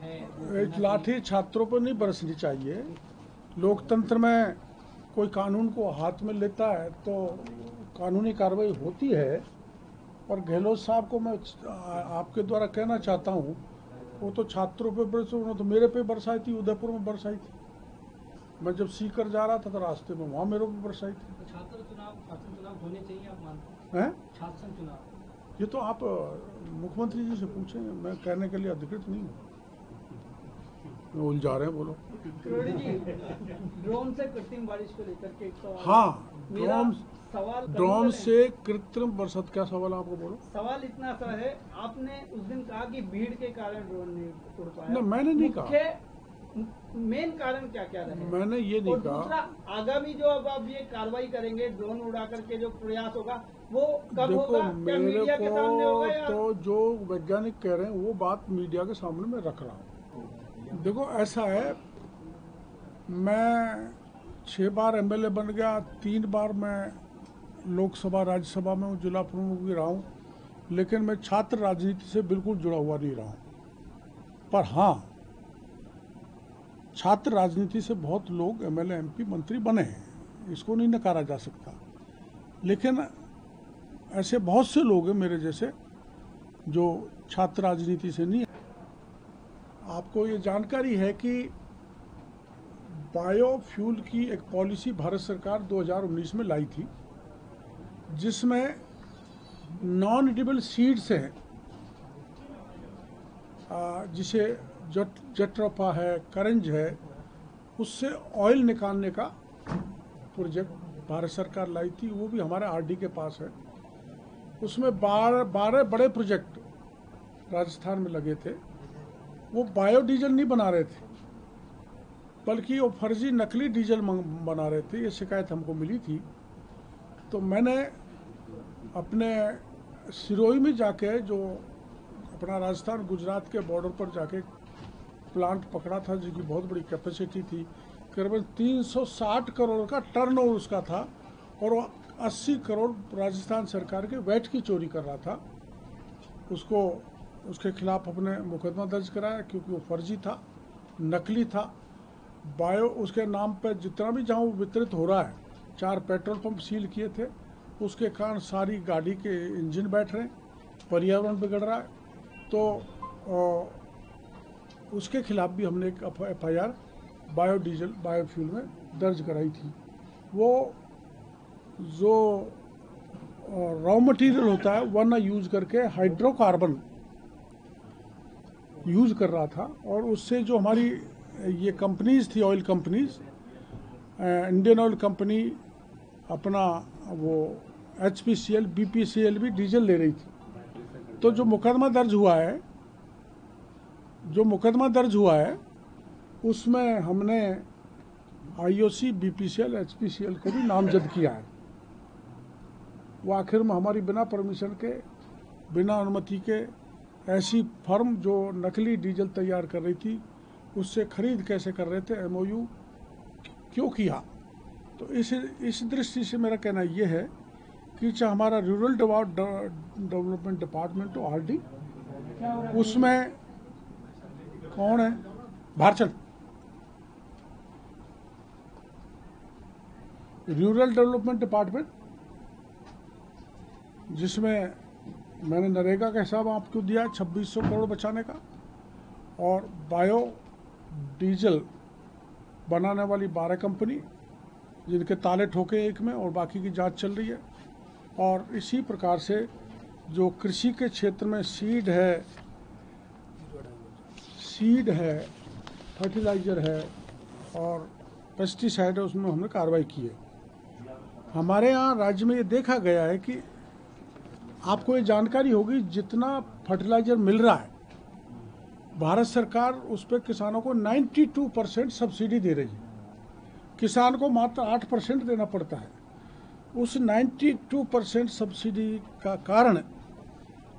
है। एक लाठी छात्रों पर नहीं बरसनी चाहिए। लोकतंत्र में कोई कानून को हाथ में लेता है तो कानूनी कार्रवाई होती है। और गहलोत साहब को मैं आपके द्वारा कहना चाहता हूँ, वो तो छात्रों पे बरसे, उन्होंने तो मेरे पे बरसाई थी, उदयपुर में बरसाई थी। मैं जब सीकर जा रहा था तो रास्ते में वहाँ मेरे पे बरसाई थी। तो छात्र चुनाव होने चाहिए, आप मानते हैं? छात्र चुनाव? ये तो आप मुख्यमंत्री जी से पूछें, मैं कहने के लिए अधिकृत नहीं हूँ। मैं उलझा रहे हैं, बोलो। करोड़ी जी, ड्रोन से कृत्रिम बारिश को लेकर के एक सवाल। हाँ, ड्रोन से कृत्रिम बरसात, क्या सवाल है आपको, बोलो। सवाल इतना सा है, आपने उस दिन कहा कि भीड़ के कारण ड्रोन नहीं उड़ पाया। नहीं, मैंने नहीं कहा। मेन कारण क्या क्या रहे? मैंने ये नहीं कहा। दूसरा, आगामी जो अब आप ये कार्रवाई करेंगे, ड्रोन उड़ा करके जो प्रयास होगा वो कब होगा? क्या मीडिया के सामने होगा या? तो जो वैज्ञानिक कह रहे हैं वो बात मीडिया के सामने मैं रख रहा हूँ। देखो, ऐसा है, मैं 6 बार एमएलए बन गया, 3 बार मैं लोकसभा राज्यसभा में जिला प्रमुख भी रहा हूँ, लेकिन मैं छात्र राजनीति से बिल्कुल जुड़ा हुआ नहीं रहा हूँ। पर हाँ, छात्र राजनीति से बहुत लोग एमएलए एमपी मंत्री बने हैं, इसको नहीं नकारा जा सकता। लेकिन ऐसे बहुत से लोग हैं मेरे जैसे जो छात्र राजनीति से नहीं। आपको ये जानकारी है कि बायोफ्यूल की एक पॉलिसी भारत सरकार 2019 में लाई थी, जिसमें नॉन एडिबल सीड्स हैं, जिसे जट्रोफा है, करंज है, उससे ऑयल निकालने का प्रोजेक्ट भारत सरकार लाई थी। वो भी हमारे आरडी के पास है। उसमें 12 बड़े प्रोजेक्ट राजस्थान में लगे थे। वो बायोडीजल नहीं बना रहे थे, बल्कि वो फर्जी नकली डीजल बना रहे थे। ये शिकायत हमको मिली थी। तो मैंने अपने सिरोही में जाके, जो अपना राजस्थान गुजरात के बॉर्डर पर जाके प्लांट पकड़ा था, जिसकी बहुत बड़ी कैपेसिटी थी, करीबन 360 करोड़ का टर्नओवर उसका था, और वो 80 करोड़ राजस्थान सरकार के वैट की चोरी कर रहा था। उसके खिलाफ अपने मुकदमा दर्ज कराया, क्योंकि वो फर्जी था, नकली था। उसके नाम पर जितना भी जहाँ वो वितरित हो रहा है, 4 पेट्रोल पंप सील किए थे। उसके कारण सारी गाड़ी के इंजन बैठ रहे हैं, पर्यावरण बिगड़ रहा है। तो उसके खिलाफ भी हमने एक FIR बायोफ्यूल में दर्ज कराई थी। वो जो रॉ मटेरियल होता है वरना यूज करके हाइड्रोकार्बन यूज कर रहा था, और उससे जो हमारी ये कंपनीज थी, oil companies, Indian oil company अपना वो HPCL, BPCL भी डीजल ले रही थी। तो जो मुकदमा दर्ज हुआ है उसमें हमने IOC, BPCL, HPCL को भी नामजद किया है। वो आखिर में हमारी बिना परमिशन के, बिना अनुमति के, ऐसी फर्म जो नकली डीजल तैयार कर रही थी उससे खरीद कैसे कर रहे थे, MOU क्यों किया। तो इस दृष्टि से मेरा कहना ये है कि चाहे हमारा रूरल डेवलपमेंट डिपार्टमेंट हो, RD, उसमें कौन है, भारचंद, रूरल डेवलपमेंट डिपार्टमेंट, जिसमें मैंने नरेगा का हिसाब आपको दिया 2600 करोड़ बचाने का, और बायो डीजल बनाने वाली 12 कंपनी, जिनके ताले ठोके एक में और बाकी की जांच चल रही है। और इसी प्रकार से जो कृषि के क्षेत्र में सीड है, फर्टिलाइज़र है और पेस्टिसाइड है, उसमें हमने कार्रवाई की है। हमारे यहाँ राज्य में ये देखा गया है कि आपको ये जानकारी होगी, जितना फर्टिलाइज़र मिल रहा है, भारत सरकार उस पर किसानों को 92% सब्सिडी दे रही है। किसान को मात्र 8% देना पड़ता है। उस 92% सब्सिडी का कारण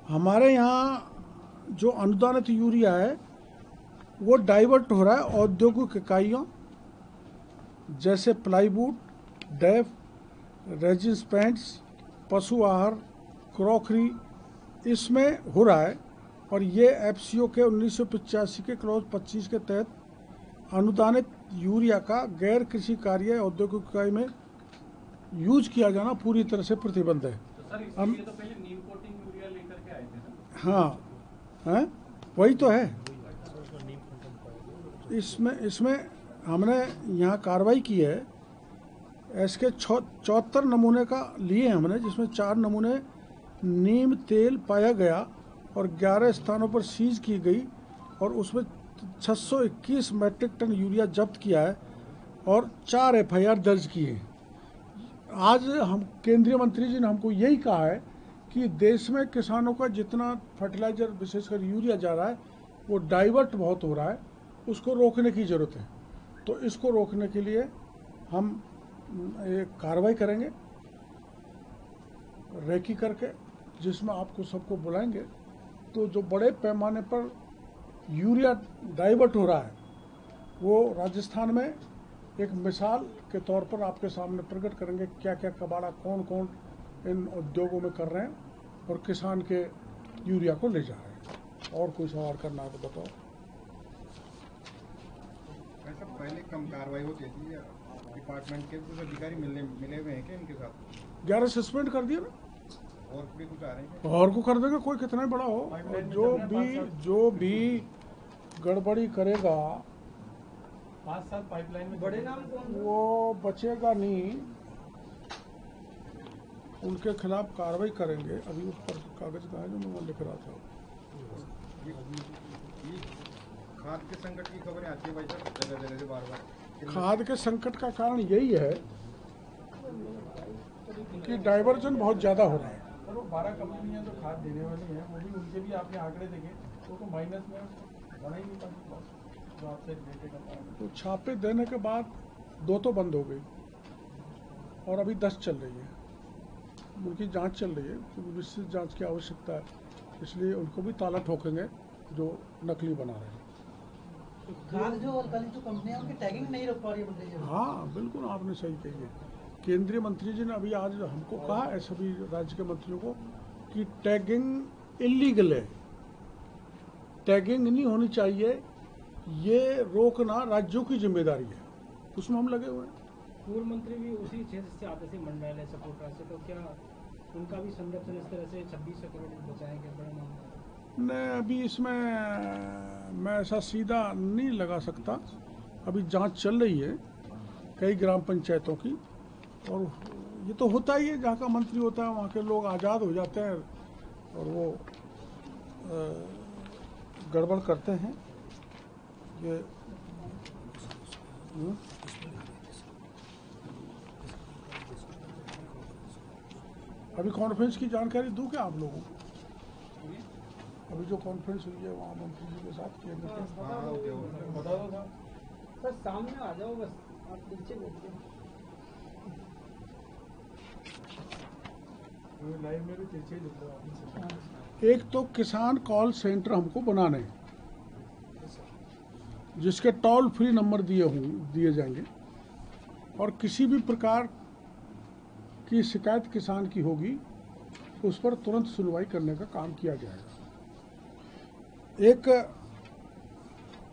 हमारे यहाँ जो अनुदानित यूरिया है वो डाइवर्ट हो रहा है औद्योगिक इकाइयों जैसे प्लाईवुड, डैफ, रेजिन्स पेंट्स, पशु आहार, क्रॉकरी, इसमें हो रहा है। और ये एफसीओ के 1985 के क्लॉज 25 के तहत अनुदानित यूरिया का गैर कृषि कार्य औद्योगिक इकाई में यूज किया जाना पूरी तरह से प्रतिबंध है। तो सर इसके लिए तो पहले नीम कोटिंग यूरिया लेकर के आए थे सर। हाँ, हैं वही तो है। इसमें हमने यहाँ कार्रवाई की है। इसके 74 नमूने का लिए हमने, जिसमें 4 नमूने नीम तेल पाया गया और 11 स्थानों पर सीज की गई और उसमें 621 मैट्रिक टन यूरिया जब्त किया है और 4 एफआईआर दर्ज की है। आज हम केंद्रीय मंत्री जी ने हमको यही कहा है कि देश में किसानों का जितना फर्टिलाइजर विशेषकर यूरिया जा रहा है वो डाइवर्ट बहुत हो रहा है, उसको रोकने की ज़रूरत है। तो इसको रोकने के लिए हम एक कार्रवाई करेंगे रेकी करके, जिसमें आपको सबको बुलाएंगे। तो जो बड़े पैमाने पर यूरिया डाइवर्ट हो रहा है वो राजस्थान में एक मिसाल के तौर पर आपके सामने प्रकट करेंगे, क्या क्या कबाड़ा कौन कौन इन उद्योगों में कर रहे हैं और किसान के यूरिया को ले जा रहे हैं। और कोई सवाल करना है तो बताओ। ऐसा पहले कम कार्रवाई होती थी, डिपार्टमेंट के कुछ अधिकारी मिले हुए हैं क्या इनके साथ? 11 सस्पेंड कर दिया ना, और भी कुछ आ रहे हैं? और को कर देंगे, कोई कितना ही बड़ा हो। जो भी गड़बड़ी करेगा 5 साल पाइपलाइन में बड़े नाम कौन? वो बचेगा नहीं, उनके खिलाफ कार्रवाई करेंगे। अभी ऊपर कागज का है जो मैं लिख रहा था। ये खाद के संकट की खबरें आती है भाई साहब जगह जगह से बार बार। खाद के संकट का कारण यही है कि डाइवर्जन बहुत ज़्यादा हो रहा है। और वो 12 कंपनियां जो खाद देने वाली हैं वो भी, उनके भी आपने आंकड़े देखे तो माइनस में बना ही नहीं पाती जो आपसे रिलेटेड है। तो छापे देने के बाद 2 तो बंद हो गई और अभी 10 चल रही है। उनकी जांच चल रही है, क्योंकि विस्तृत जांच की आवश्यकता है, इसलिए उनको भी ताला ठोकेंगे जो नकली बना रहे हैं। खाद जो और कल जो कंपनियां उनकी टैगिंग नहीं रोक पा रही है बंदे जो। हाँ बिल्कुल, आपने सही कही है। केंद्रीय मंत्री जी ने अभी आज हमको कहा है, सभी राज्य के मंत्रियों को, कि टैगिंग इलीगल है, टैगिंग नहीं होनी चाहिए, ये रोकना राज्यों की जिम्मेदारी है। उसमें हम लगे हुए हैं। पूर्व मंत्री भी उसी क्षेत्र से आते थे, मंडल सपोर्टर से, तो क्या उनका भी संरक्षण इस तरह से 26 करोड़ बचाएंगे? बड़ा मामला नहीं, अभी इसमें मैं ऐसा सीधा नहीं लगा सकता। अभी जांच चल रही है कई ग्राम पंचायतों की, और ये तो होता ही है, जहाँ का मंत्री होता है वहाँ के लोग आज़ाद हो जाते हैं और वो गड़बड़ करते हैं। ये अभी कॉन्फ्रेंस की जानकारी दूं क्या आप लोगों को? अभी जो कॉन्फ्रेंस हुई है वहाँ मंत्री जी के साथ केंद्र के, बता दो था सर सामने आ जाओ, बस आप पीछे बैठिए। लाइव में भी तिरछे दिख रहा है। एक तो किसान कॉल सेंटर हमको बनाने हैं, जिसके टोल फ्री नंबर दिए जाएंगे, और किसी भी प्रकार की शिकायत किसान की होगी उस पर तुरंत सुनवाई करने का काम किया जाएगा। एक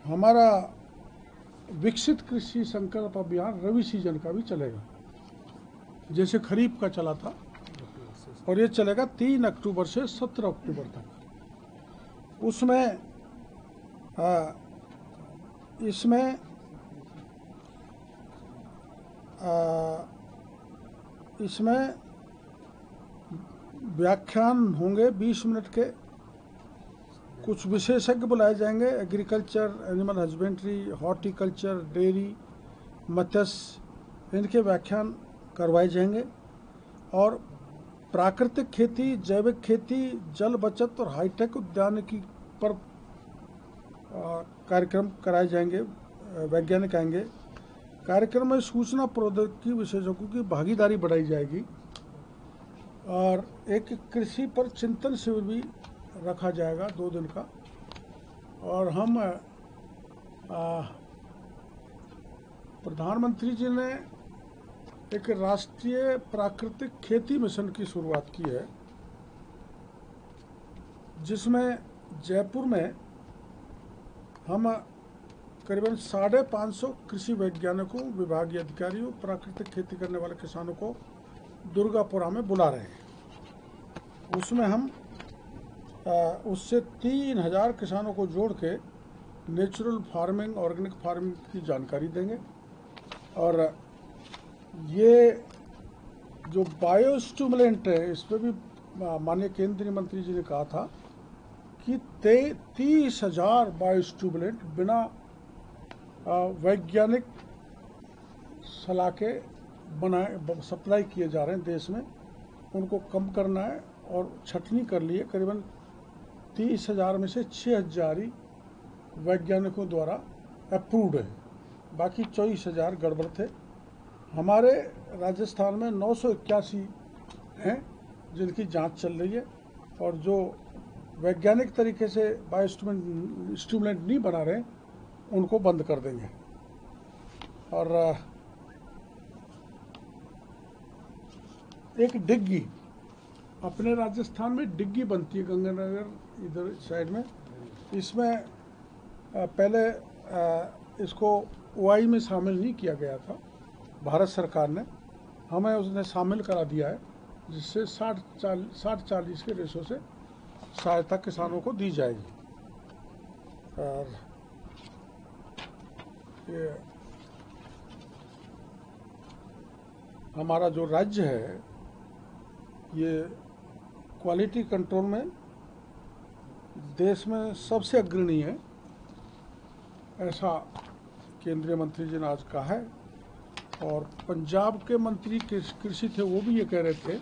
हमारा विकसित कृषि संकल्प अभियान रवि सीजन का भी चलेगा, जैसे खरीफ का चला था, और ये चलेगा 3 अक्टूबर से 17 अक्टूबर तक। उसमें इसमें व्याख्यान होंगे 20 मिनट के, कुछ विशेषज्ञ बुलाए जाएंगे, agriculture, animal husbandry, horticulture, dairy, मत्स्य, इनके व्याख्यान करवाए जाएंगे। और प्राकृतिक खेती, जैविक खेती, जल बचत और हाईटेक उद्यानिकी पर कार्यक्रम कराए जाएंगे, वैज्ञानिक आएंगे। कार्यक्रम में सूचना प्रौद्योगिकी विशेषज्ञों की भागीदारी बढ़ाई जाएगी, और एक कृषि पर चिंतन शिविर भी रखा जाएगा 2 दिन का। और हम प्रधानमंत्री जी ने एक राष्ट्रीय प्राकृतिक खेती मिशन की शुरुआत की है, जिसमें जयपुर में हम करीबन 550 कृषि वैज्ञानिकों, विभागीय अधिकारियों, प्राकृतिक खेती करने वाले किसानों को दुर्गापुरा में बुला रहे हैं। उसमें हम उससे 3000 किसानों को जोड़ के नेचुरल फार्मिंग, ऑर्गेनिक फार्मिंग की जानकारी देंगे। और ये जो बायो स्टिमुलेंट है, इस पर भी माननीय केंद्रीय मंत्री जी ने कहा था कि 30,000 बायो स्टिमुलेंट बिना वैज्ञानिक सलाह के बनाए सप्लाई किए जा रहे हैं देश में। उनको कम करना है और छटनी कर लिए। करीबन 30,000 में से 6,000 ही वैज्ञानिकों द्वारा अप्रूव्ड है, बाकी 24,000 गड़बड़ थे। हमारे राजस्थान में 981 हैं जिनकी जांच चल रही है, और जो वैज्ञानिक तरीके से बायो स्टिमुलेंट नहीं बना रहे उनको बंद कर देंगे। और एक डिग्गी, अपने राजस्थान में डिग्गी बनती है गंगानगर इधर साइड में। इसमें पहले इसको ओआई में शामिल नहीं किया गया था, भारत सरकार ने हमें उसने शामिल करा दिया है, जिससे 60-40 के रेशो से सहायता किसानों को दी जाएगी। और ये हमारा जो राज्य है ये क्वालिटी कंट्रोल में देश में सबसे अग्रणी है, ऐसा केंद्रीय मंत्री जी ने आज कहा है। और पंजाब के मंत्री कृषि थे, वो भी ये कह रहे थे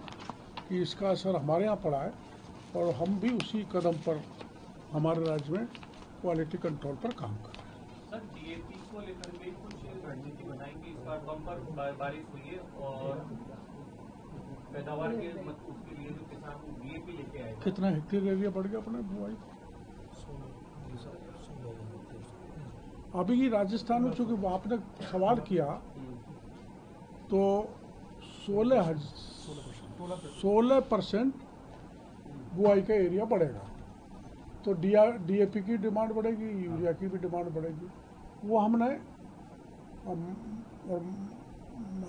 कि इसका असर हमारे यहाँ पड़ा है, और हम भी उसी कदम पर हमारे राज्य में क्वालिटी कंट्रोल पर काम कर रहे हैं। सर, डीएपी को लेकर के कुछ रणनीति बनाएंगे। इस बार बम्पर बारिश हुई है और पैदावार के उसके लिए जो किसान डीएपी लेके आए। कितना हेक्टेयर एरिया बढ़ गया अपने बुआई? अभी राजस्थान में चूंकि आपने सवाल किया तो 16% बुआई का एरिया बढ़ेगा, तो डीएपी की डिमांड बढ़ेगी, यूरिया की भी डिमांड बढ़ेगी। वो हमने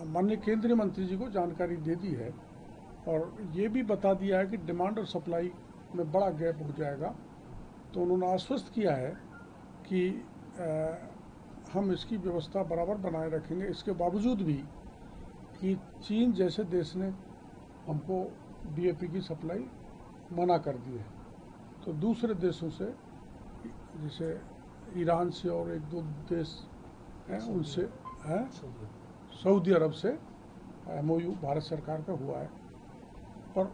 माननीय केंद्रीय मंत्री जी को जानकारी दे दी है, और ये भी बता दिया है कि डिमांड और सप्लाई में बड़ा गैप हो जाएगा। तो उन्होंने आश्वस्त किया है कि हम इसकी व्यवस्था बराबर बनाए रखेंगे। इसके बावजूद भी कि चीन जैसे देश ने हमको डीएपी की सप्लाई मना कर दी है, तो दूसरे देशों से जैसे ईरान से और एक दो देश हैं उनसे है, सऊदी अरब से एमओयू भारत सरकार का हुआ है। और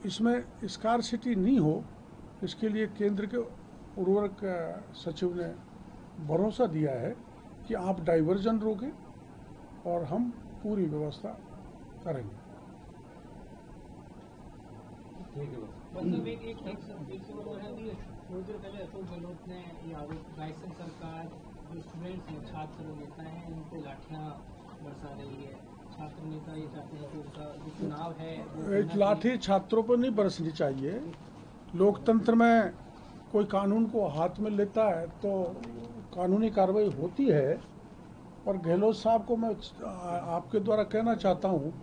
इसमें स्कार्सिटी नहीं हो, इसके लिए केंद्र के उर्वरक सचिव ने भरोसा दिया है कि आप डाइवर्जन रोकें और हम पूरी व्यवस्था करेंगे। मतलब एक थोड़ी देर पहले अशोक गहलोत ने ये आरोप, राजस्थान सरकार जो स्टूडेंट्स हैं, छात्र नेता हैं, इन पे लाठियां बरसा रही है। छात्र नेता ये चाहते हैं कि उनका जो चुनाव है एक लाठी छात्रों पर नहीं बरसनी चाहिए। लोकतंत्र में कोई कानून को हाथ में लेता है तो कानूनी कार्रवाई होती है। और गहलोत साहब को मैं आपके द्वारा कहना चाहता हूँ,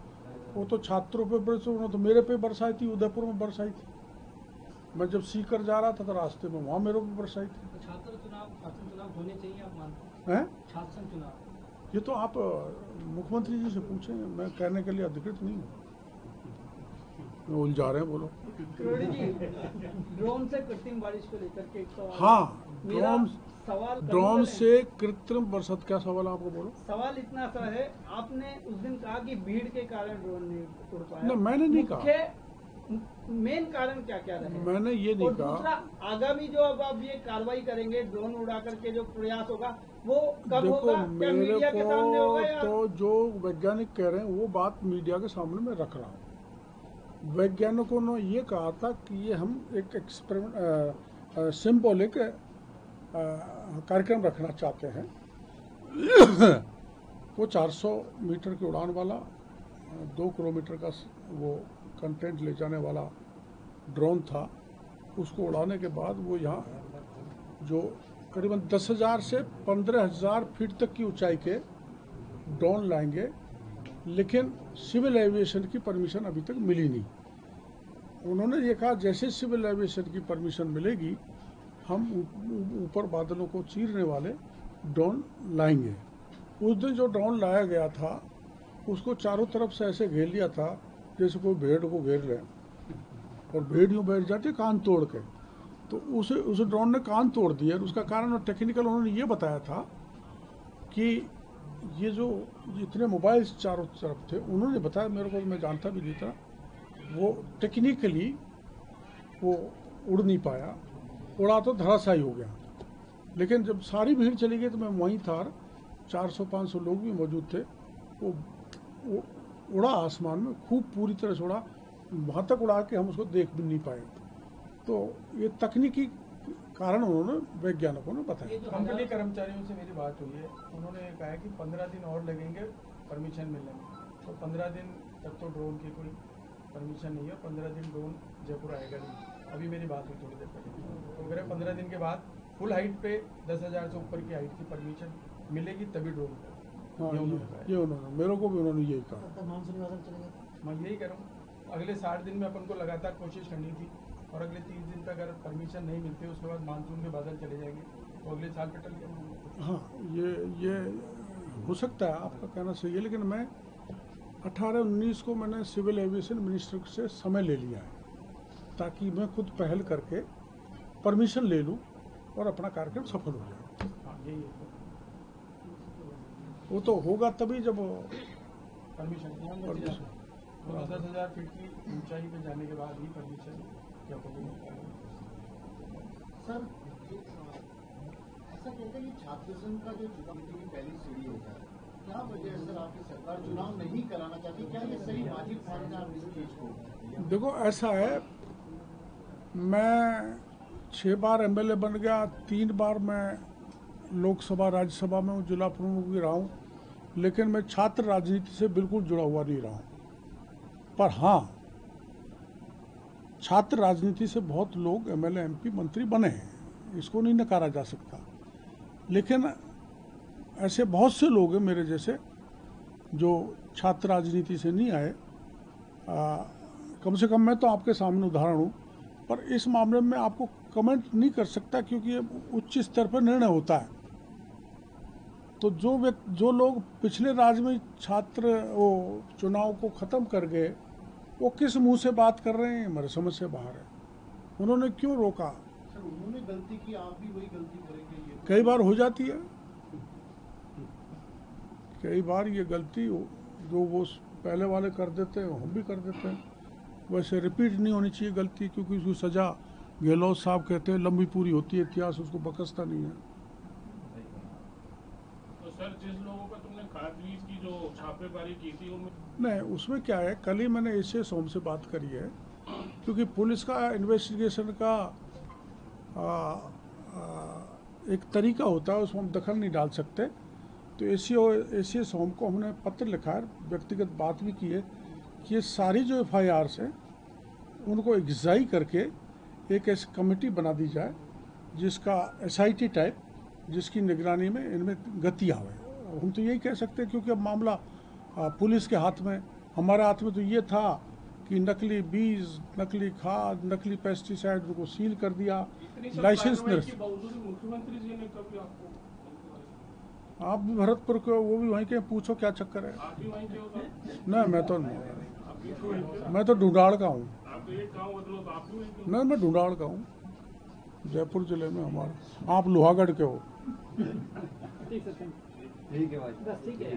वो तो छात्रों पे बरसे, उन्होंने तो मेरे पे बरसाई थी, उदयपुर में बरसाई थी। मैं जब सीकर जा रहा था तो रास्ते में वहाँ मेरे पे बरसाई थी। छात्र चुनाव होने चाहिए, आप मानते हैं? छात्र चुनाव ये तो आप मुख्यमंत्री जी से पूछें, मैं कहने के लिए अधिकृत नहीं हूँ। मैं उलझा रहे हैं, बोलो। त्रिवेदी जी, ड्रोन से कृत्रिम बारिश को लेकर के एक सवाल। हाँ, मेरा सवाल ड्रोन से कृत्रिम बरसात, क्या सवाल है आपको, बोलो। सवाल इतना सा है, आपने उस दिन कहा कि भीड़ के कारण ड्रोन नहीं उड़ पाया। नहीं, मैंने नहीं कहा। मेन कारण क्या क्या रहे? मैंने ये नहीं और कहा। दूसरा, आगामी जो अब आप ये कार्रवाई करेंगे, ड्रोन उड़ा करके जो प्रयास होगा वो कब देखो, होगा? क्या मीडिया के सामने होगा या? तो जो वैज्ञानिक कह रहे हैं वो बात मीडिया के सामने मैं रख रहा हूँ। वैज्ञानिकों ने ये कहा था कि ये हम एक एक्सपेरिमेंट सिंबॉलिक कार्यक्रम रखना चाहते हैं। वो 400 मीटर की उड़ान वाला 2 किलोमीटर का वो कंटेंट ले जाने वाला ड्रोन था, उसको उड़ाने के बाद वो यहाँ जो करीबन 10,000 से 15,000 फीट तक की ऊंचाई के ड्रोन लाएंगे, लेकिन सिविल एविएशन की परमिशन अभी तक मिली नहीं। उन्होंने ये कहा जैसे सिविल एविएशन की परमिशन मिलेगी हम ऊपर बादलों को चीरने वाले ड्रोन लाएंगे। उस दिन जो ड्रोन लाया गया था उसको चारों तरफ से ऐसे घेर लिया था जैसे कोई भेड़ को घेर ले, और भेड़ यूँ बैठ जाती कान तोड़ के, तो उस ड्रोन ने कान तोड़ दिया। उसका कारण टेक्निकल उन्होंने ये बताया था कि ये जो इतने मोबाइल्स चारों तरफ थे, उन्होंने बताया, मेरे को मैं जानता भी नहीं था, वो टेक्निकली वो उड़ नहीं पाया, उड़ा तो धराशायी हो गया। लेकिन जब सारी भीड़ चली गई तो मैं वहीं था, 400-500 लोग भी मौजूद थे, वो उड़ा आसमान में, खूब पूरी तरह से उड़ा, वहाँ तक उड़ा के हम उसको देख भी नहीं पाए। तो ये तकनीकी कारण उन्होंने वैज्ञानिकों ने बताया। कंपनी कर्मचारियों से मेरी बात हुई है, उन्होंने कहा है कि 15 दिन और लगेंगे परमिशन मिलने में, तो 15 दिन तक तो ड्रोन की कोई परमिशन नहीं है, 15 दिन ड्रोन जयपुर आएगा नहीं। अभी मेरी बात हुई थोड़ी देर पहले, तो कह रहे 15 दिन के बाद फुल हाइट पे 10,000 से ऊपर की हाइट की परमिशन मिलेगी तभी ड्रोन का। हाँ, ये उन्होंने, मेरे को भी उन्होंने यही कहा। मानसूनी बादल चलेगा, मैं यही कह रहा हूँ, अगले 60 दिन में अपन को लगातार कोशिश करनी थी, और अगले 30 दिन तक अगर परमिशन नहीं मिलती उसके बाद मानसून के बादल चले जाएंगे तो अगले साल पे टल गया। हाँ, ये हो सकता है, आपका कहना सही है, लेकिन मैं 18-19 को मैंने सिविल एविएशन मिनिस्टर से समय ले लिया है ताकि मैं खुद पहल करके परमिशन ले लूँ और अपना कार्यक्रम सफल हो जाए। हाँ, यही है, वो तो होगा तभी जब परमिशन 10,000 फीट की ऊंचाई पे जाने के बाद ही परमिशन क्या होगी। सर, ऐसा कहते हैं कि छात्र संघ का जो चुनाव की पहली सीढ़ी होता है, क्या वजह है सर आपकी सरकार चुनाव नहीं कराना चाहती? क्या ये सही वाजिब ठाने आप इस चीज को? देखो, ऐसा है, मैं 6 बार एमएलए बन गया, 3 बार मैं लोकसभा राज्यसभा में जिला प्रमुख भी रहा हूँ, लेकिन मैं छात्र राजनीति से बिल्कुल जुड़ा हुआ नहीं रहा हूँ। पर हाँ, छात्र राजनीति से बहुत लोग एमएलए एमपी मंत्री बने हैं, इसको नहीं नकारा जा सकता। लेकिन ऐसे बहुत से लोग हैं मेरे जैसे जो छात्र राजनीति से नहीं आए। कम से कम मैं तो आपके सामने उदाहरण हूँ, पर इस मामले में आपको कमेंट नहीं कर सकता क्योंकि ये उच्च स्तर पर निर्णय होता है। तो जो लोग पिछले राज्य में छात्र वो चुनाव को ख़त्म कर गए, वो किस मुंह से बात कर रहे हैं, हमारे समझ से बाहर है। उन्होंने क्यों रोका? सर, उन्होंने गलती की, आप भी वही गलती करेंगे? ये कई बार हो जाती है, कई बार ये गलती जो वो पहले वाले कर देते हैं हम भी कर देते हैं। वैसे रिपीट नहीं होनी चाहिए गलती, क्योंकि उसकी सज़ा गहलोत साहब कहते हैं लंबी पूरी होती है, इतिहास उसको बकसता नहीं है। तो सर, जिस लोगों का तुमने खाद बीज की जो छापेमारी की थी नहीं, उसमें क्या है, कल ही मैंने एसीएस सोम से बात करी है, क्योंकि पुलिस का इन्वेस्टिगेशन का एक तरीका होता है, उसमें हम दखल नहीं डाल सकते। तो एसीएस होम को हमने पत्र लिखा है, व्यक्तिगत बात भी की है कि ये सारी जो FIRs हैं उनको एग्जाई करके एक ऐसी कमेटी बना दी जाए जिसका SIT टाइप, जिसकी निगरानी में इनमें गति आवे। हम तो यही कह सकते हैं, क्योंकि अब मामला पुलिस के हाथ में, हमारे हाथ में तो ये था कि नकली बीज, नकली खाद, नकली पेस्टिसाइड उनको सील कर दिया, लाइसेंस में। मुख्यमंत्री जी ने कभी आपको, आप भी भरतपुर के, वो भी वहीं के, पूछो क्या चक्कर है। आप भी वहीं के हो? नहीं, मैं तो ढूंढाड़ का हूँ। आप एक गाँव बदलो तो आप भी वहीं के हो? नहीं, मैं ढूंढाड़ का हूँ, जयपुर जिले में हमारा। आप लोहागढ़ के हो। ठीक है भाई, बस ठीक है।